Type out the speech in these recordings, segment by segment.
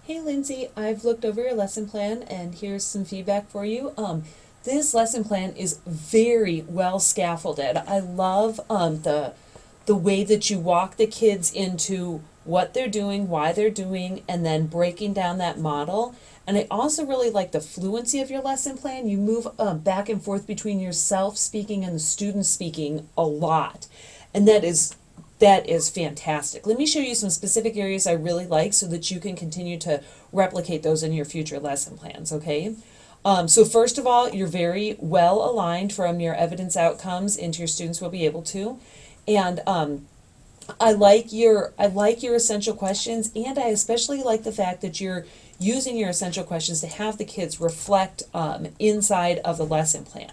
Hey Lindsay, I've looked over your lesson plan and here's some feedback for you. This lesson plan is very well scaffolded. I love the way that you walk the kids into what they're doing, why they're doing, and then breaking down that model. And I also really like the fluency of your lesson plan. You move back and forth between yourself speaking and the student speaking a lot, and that is fantastic. Let me show you some specific areas I really like so that you can continue to replicate those in your future lesson plans, okay? So first of all, you're very well aligned from your evidence outcomes into your students will be able to. And I like your essential questions, and I especially like the fact that you're using your essential questions to have the kids reflect inside of the lesson plan.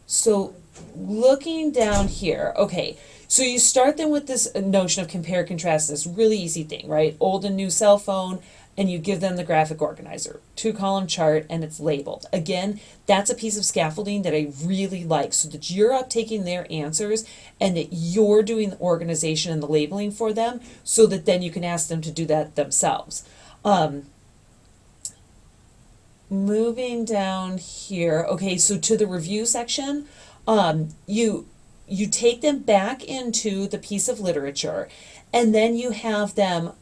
So looking down here, okay, so you start them with this notion of compare contrast, this really easy thing, right? Old and new cell phone, and you give them the graphic organizer, 2-column chart, and it's labeled. Again, that's a piece of scaffolding that I really like, so that you're uptaking their answers and that you're doing the organization and the labeling for them, so that then you can ask them to do that themselves. Moving down here, okay, so to the review section, you take them back into the piece of literature, and then you have them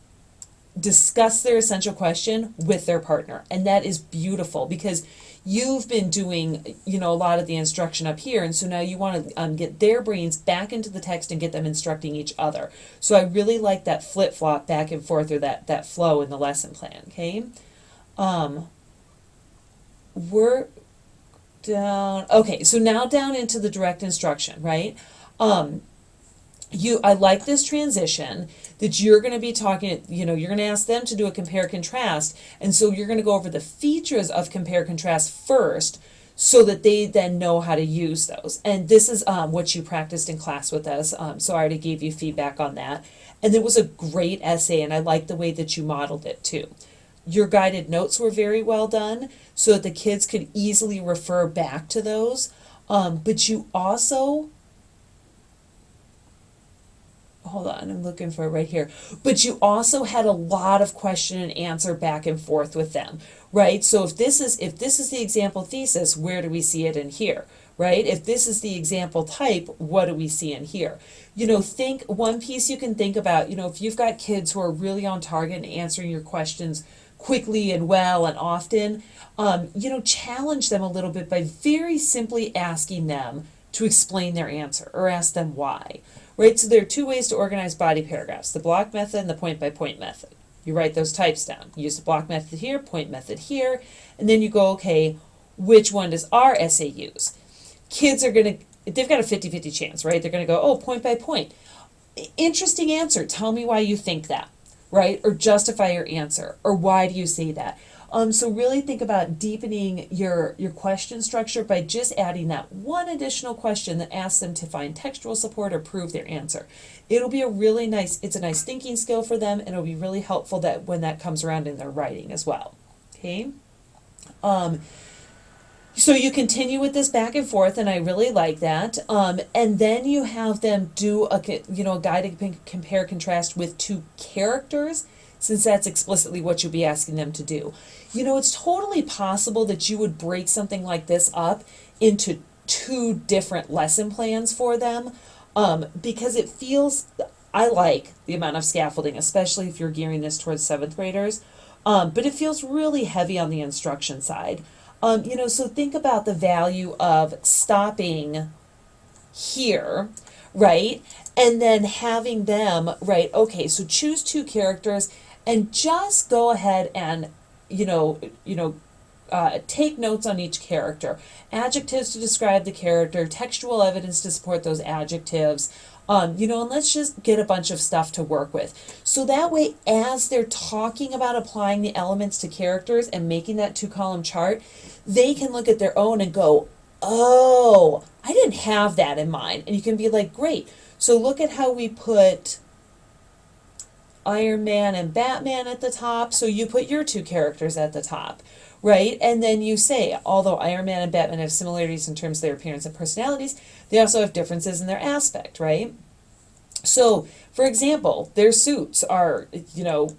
discuss their essential question with their partner. And that is beautiful because you've been doing, a lot of the instruction up here, and so now you want to get their brains back into the text and get them instructing each other. So I really like that flip-flop back and forth, or that flow in the lesson plan, okay? We're down, okay, so now down into the direct instruction, right? I like this transition that you're going to be talking, you're going to ask them to do a compare contrast, and so you're going to go over the features of compare contrast first, so that they then know how to use those. And this is what you practiced in class with us, so I already gave you feedback on that. And it was a great essay, and I like the way that you modeled it too. Your guided notes were very well done, so that the kids could easily refer back to those. But you also, hold on, I'm looking for it right here. But you also had a lot of question and answer back and forth with them, right? So if this is the example thesis, where do we see it in here, right? If this is the example type, what do we see in here? Think one piece you can think about, if you've got kids who are really on target and answering your questions quickly and well and often, challenge them a little bit by very simply asking them to explain their answer or ask them why, right? So there are two ways to organize body paragraphs, the block method and the point by point method. You write those types down. You use the block method here, point method here, and then you go, okay, which one does our essay use? Kids are going to, they've got a 50-50 chance, right? They're going to go, oh, point by point. Interesting answer. Tell me why you think that, right? Or justify your answer, or why do you say that? So really think about deepening your question structure by just adding that one additional question that asks them to find textual support or prove their answer. It'll be it's a nice thinking skill for them, and it'll be really helpful that when that comes around in their writing as well. Okay? So you continue with this back and forth, and I really like that. And then you have them do a guided compare contrast with two characters, since that's explicitly what you'll be asking them to do. It's totally possible that you would break something like this up into two different lesson plans for them, because I like the amount of scaffolding, especially if you're gearing this towards 7th graders, but it feels really heavy on the instruction side. So think about the value of stopping here, right? And then having them, right, okay, so choose two characters and just go ahead and, take notes on each character. Adjectives to describe the character, textual evidence to support those adjectives, and let's just get a bunch of stuff to work with. So that way, as they're talking about applying the elements to characters and making that 2-column chart, they can look at their own and go, oh, I didn't have that in mind. And you can be like, great. So look at how we put Iron Man and Batman at the top. So you put your two characters at the top, right? And then you say, although Iron Man and Batman have similarities in terms of their appearance and personalities, they also have differences in their aspect, right? So, for example, their suits are,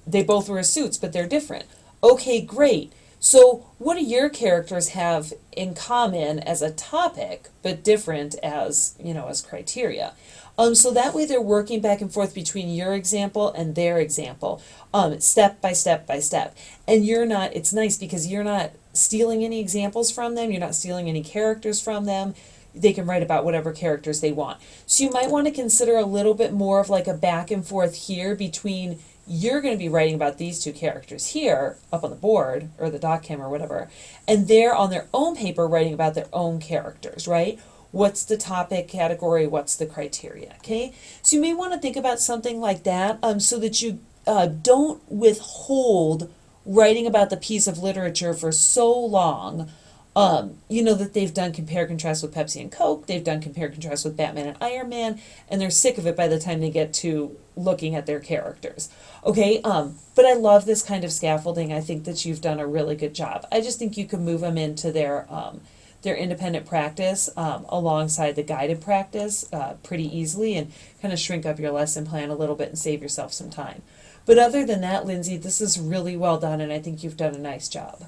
they both wear suits, but they're different. Okay, great. So what do your characters have in common as a topic, but different as, as criteria? So that way they're working back and forth between your example and their example, step by step by step. And it's nice because you're not stealing any examples from them, you're not stealing any characters from them. They can write about whatever characters they want. So you might want to consider a little bit more of like a back and forth here between you're going to be writing about these two characters here up on the board or the doc cam or whatever, and they're on their own paper writing about their own characters, right? What's the topic category? What's the criteria? Okay, so you may want to think about something like that, so that you don't withhold writing about the piece of literature for so long. That they've done compare contrast with Pepsi and Coke, they've done compare contrast with Batman and Iron Man, and they're sick of it by the time they get to looking at their characters. Okay, but I love this kind of scaffolding. I think that you've done a really good job. I just think you can move them into their independent practice alongside the guided practice pretty easily, and kind of shrink up your lesson plan a little bit and save yourself some time. But other than that, Lindsay, this is really well done, and I think you've done a nice job.